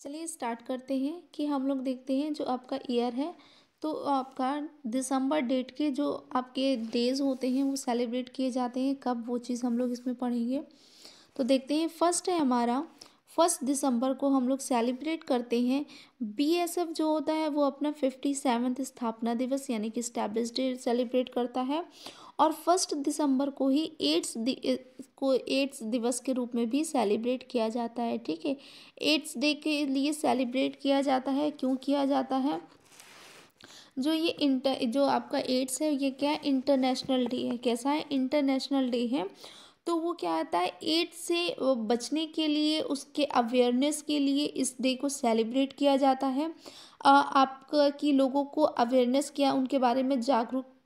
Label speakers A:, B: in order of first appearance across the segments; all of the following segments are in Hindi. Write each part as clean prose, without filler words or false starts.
A: चलिए स्टार्ट करते हैं कि हम लोग देखते हैं जो आपका ईयर है। तो आपका दिसंबर डेट के जो आपके डेज होते हैं वो सेलिब्रेट किए जाते हैं कब, वो चीज़ हम लोग इसमें पढ़ेंगे। तो देखते हैं, फर्स्ट है हमारा 1 दिसंबर को हम लोग सेलिब्रेट करते हैं बीएसएफ जो होता है वो अपना 57th स्थापना दिवस यानी कि स्टैब्लिश डे सेलिब्रेट करता है। और 1 दिसंबर को ही एड्स दिवस के रूप में भी सेलिब्रेट किया जाता है। ठीक है, एड्स डे के लिए सेलिब्रेट किया जाता है, क्यों किया जाता है? जो आपका एड्स है ये क्या है, इंटरनेशनल डे है। कैसा है? इंटरनेशनल डे है। तो वो क्या आता है, एड्स से बचने के लिए, उसके अवेयरनेस के लिए इस डे को सेलिब्रेट किया जाता है। आपका कि लोगों को अवेयरनेस किया, उनके बारे में जागरूकता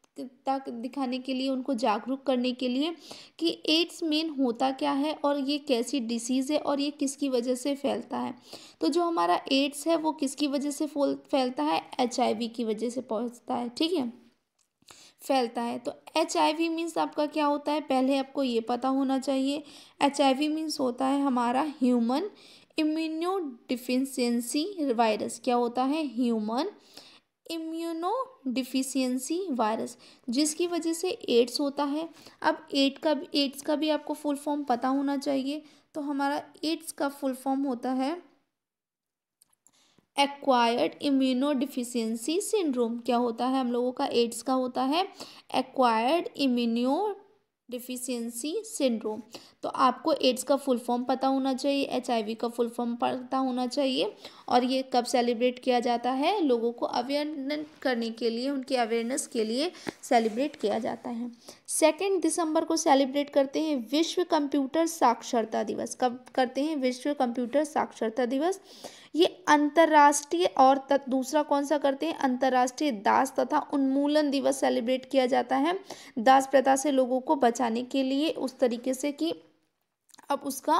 A: दिखाने के लिए, उनको जागरूक करने के लिए कि एड्स मेन होता क्या है और ये कैसी डिसीज़ है और ये किसकी वजह से फैलता है। तो जो हमारा एड्स है वो किसकी वजह से फैलता है? एचआईवी की वजह से पहुंचता है। ठीक है, फैलता है। तो एचआईवी मीन्स आपका क्या होता है, पहले आपको ये पता होना चाहिए। एचआईवी मीन्स होता है हमारा ह्यूमन इम्यूनो डिफिशियंसी वायरस। क्या होता है? ह्यूमन इम्यूनो डिफिशियंसी वायरस, जिसकी वजह से एड्स होता है। अब एड्स का भी आपको फुल फॉर्म पता होना चाहिए। तो हमारा एड्स का फुल फॉर्म होता है एक्वायर्ड इम्यूनो डिफिशियंसी सिंड्रोम। क्या होता है हम लोगों का? एड्स का होता है एक्वायर्ड इम्यूनो डिफिशियंसी सिंड्रोम। तो आपको एड्स का फुल फॉर्म पता होना चाहिए, एचआईवी का फुल फॉर्म पता होना चाहिए। और ये कब सेलिब्रेट किया जाता है? लोगों को अवेयरनेस करने के लिए, उनके अवेयरनेस के लिए सेलिब्रेट किया जाता है। 2 दिसंबर को सेलिब्रेट करते हैं विश्व कंप्यूटर साक्षरता दिवस। कब करते हैं विश्व कंप्यूटर साक्षरता दिवस? ये अंतर्राष्ट्रीय, और दूसरा कौन सा करते हैं? अंतर्राष्ट्रीय दास तथा उन्मूलन दिवस सेलिब्रेट किया जाता है, दास प्रथा से लोगों को बचाने के लिए, उस तरीके से कि अब उसका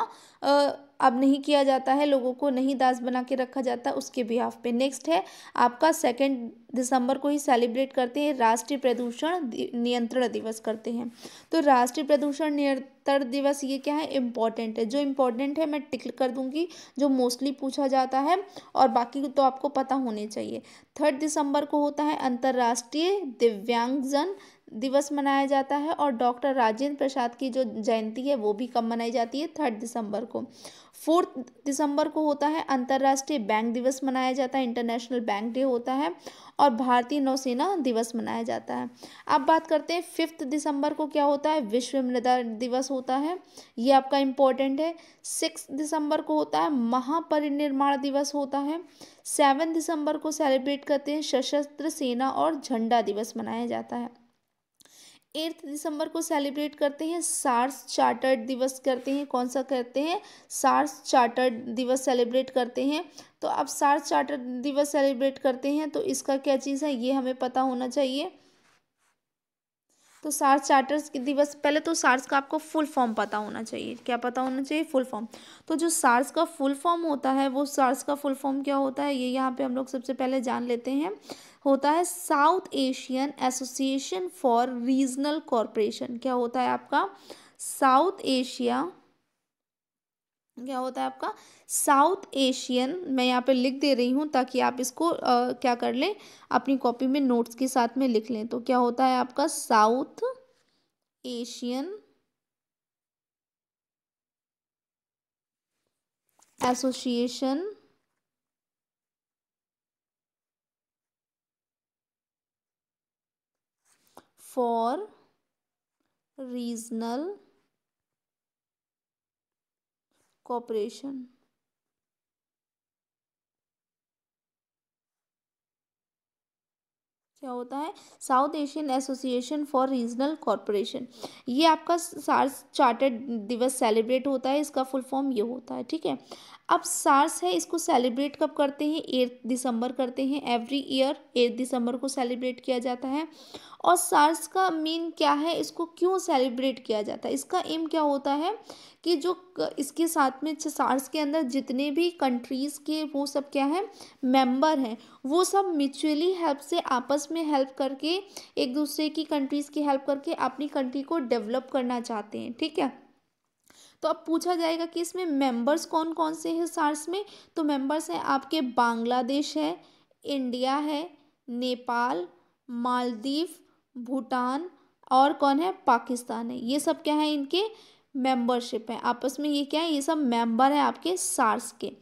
A: अब नहीं किया जाता है, लोगों को नहीं दास बना के रखा जाता, उसके बिहाफ पे। नेक्स्ट है आपका 2 दिसंबर को ही सेलिब्रेट करते हैं राष्ट्रीय प्रदूषण नियंत्रण दिवस करते हैं। तो राष्ट्रीय प्रदूषण नियंत्रण दिवस ये क्या है? इम्पॉर्टेंट है। जो इम्पोर्टेंट है मैं टिक कर दूंगी, जो मोस्टली पूछा जाता है, और बाकी तो आपको पता होने चाहिए। 3 दिसंबर को होता है अंतर्राष्ट्रीय दिव्यांगजन दिवस मनाया जाता है। और डॉक्टर राजेंद्र प्रसाद की जो जयंती है वो भी कब मनाई जाती है? 3 दिसंबर को। 4 दिसंबर को होता है अंतर्राष्ट्रीय बैंक दिवस मनाया जाता है, इंटरनेशनल बैंक डे होता है। और भारतीय नौसेना दिवस मनाया जाता है। अब बात करते हैं 5 दिसंबर को क्या होता है? विश्व मृदा दिवस होता है, ये आपका इम्पोर्टेंट है। 6 दिसंबर को होता है महापरिनिर्वाण दिवस होता है। 7 दिसंबर को सेलिब्रेट करते हैं सशस्त्र सेना और झंडा दिवस मनाया जाता है। 8 दिसंबर को सेलिब्रेट करते हैं सार्स चार्टर्ड दिवस करते हैं। कौन सा करते हैं? सार्स चार्टर्ड दिवस सेलिब्रेट करते हैं। तो अब सार्स चार्टर्ड दिवस सेलिब्रेट करते हैं तो इसका क्या चीज़ है ये हमें पता होना चाहिए। तो सार्स चार्टर्स के दिवस, पहले तो सार्स का आपको फुल फॉर्म पता होना चाहिए। क्या पता होना चाहिए? Full form. तो जो सार्स का फुल फॉर्म होता है, वो सार्स का फुल फॉर्म क्या होता है ये यहाँ पे हम लोग सबसे पहले जान लेते हैं। होता है South Asian Association for Regional corporation. क्या होता है आपका? साउथ एशिया, क्या होता है आपका? साउथ एशियन, मैं यहाँ पे लिख दे रही हूँ ताकि आप इसको क्या कर लें, अपनी कॉपी में नोट्स के साथ में लिख लें। तो क्या होता है आपका? South Asian Association for Regional cooperation. क्या होता है? South Asian Association for Regional corporation. ये आपका सार्स चार्टर्ड दिवस सेलिब्रेट होता है, इसका फुल फॉर्म ये होता है। ठीक है, अब सार्स है, इसको सेलिब्रेट कब करते हैं? 8 दिसंबर करते हैं। एवरी ईयर 8 दिसंबर को सेलिब्रेट किया जाता है। और सार्स का मीन क्या है, इसको क्यों सेलिब्रेट किया जाता है, इसका एम क्या होता है कि जो इसके साथ में सार्स के अंदर जितने भी कंट्रीज़ के वो सब क्या है, मेंबर हैं, वो सब म्यूचुअली हेल्प से आपस में हेल्प करके, एक दूसरे की कंट्रीज़ की हेल्प करके अपनी कंट्री को डेवलप करना चाहते हैं। ठीक है, तो अब पूछा जाएगा कि इसमें मेंबर्स कौन कौन से हैं सार्स में। तो मेंबर्स हैं आपके बांग्लादेश है, इंडिया है, नेपाल, मालदीव, भूटान और कौन है, पाकिस्तान है। ये सब क्या है, इनके मेंबरशिप है आपस में, ये क्या है, ये सब मेंबर है आपके सार्स के।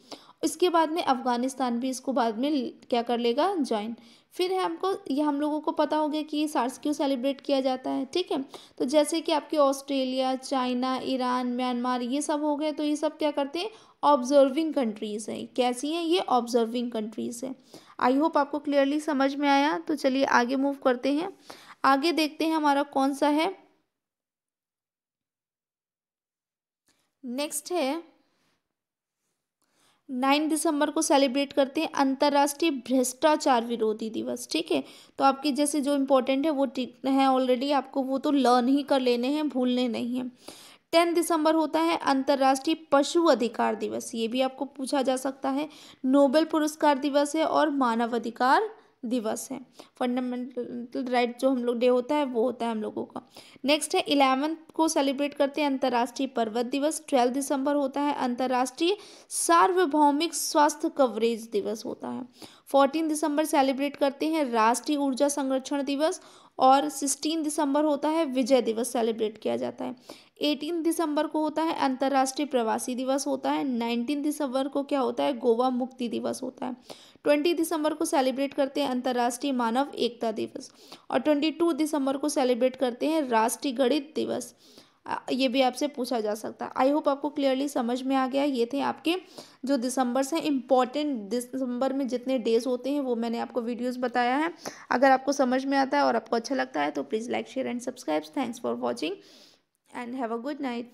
A: इसके बाद में अफगानिस्तान भी इसको बाद में क्या कर लेगा, ज्वाइन। फिर है हमको, ये हम लोगों को पता हो गया कि ये सार्स क्यों सेलिब्रेट किया जाता है, ठीक है। तो जैसे कि आपके ऑस्ट्रेलिया, चाइना, ईरान, म्यांमार ये सब हो गए, तो ये सब क्या करते हैं, ऑब्जर्विंग कंट्रीज़ हैं। कैसी हैं ये, ऑब्जर्विंग कंट्रीज़ हैं। आई होप आपको क्लियरली समझ में आया। तो चलिए आगे मूव करते हैं, आगे देखते हैं हमारा कौन सा है। नेक्स्ट है 9 दिसंबर को सेलिब्रेट करते हैं अंतर्राष्ट्रीय भ्रष्टाचार विरोधी दिवस, ठीक है। तो आपके जैसे जो इम्पोर्टेंट है वो ठीक है ऑलरेडी, आपको वो तो लर्न ही कर लेने हैं, भूलने नहीं हैं। 10 दिसंबर होता है अंतर्राष्ट्रीय पशु अधिकार दिवस, ये भी आपको पूछा जा सकता है। नोबेल पुरस्कार दिवस है और मानव अधिकार दिवस है। फंडामेंटल राइट जो हम लोग डे होता है वो होता है हम लोगों का। नेक्स्ट है 11 को सेलिब्रेट करते हैं अंतर्राष्ट्रीय पर्वत दिवस। 12 दिसंबर होता है अंतर्राष्ट्रीय सार्वभौमिक स्वास्थ्य कवरेज दिवस होता है। 14 दिसंबर सेलिब्रेट करते हैं राष्ट्रीय ऊर्जा संरक्षण दिवस। और 16 दिसंबर होता है विजय दिवस सेलिब्रेट किया जाता है। 18 दिसंबर को होता है अंतर्राष्ट्रीय प्रवासी दिवस होता है। 19 दिसंबर को क्या होता है, गोवा मुक्ति दिवस होता है। 20 दिसंबर को सेलिब्रेट करते हैं अंतर्राष्ट्रीय मानव एकता दिवस। और 22 दिसंबर को सेलिब्रेट करते हैं राष्ट्रीय गणित दिवस। ये भी आपसे पूछा जा सकता है। आई होप आपको क्लियरली समझ में आ गया। ये थे आपके जो दिसंबर्स हैं, इम्पॉर्टेंट दिसंबर में जितने डेज होते हैं वो मैंने आपको वीडियोस बताया है। अगर आपको समझ में आता है और आपको अच्छा लगता है तो please like, share and subscribe. Thanks for watching and have a good night.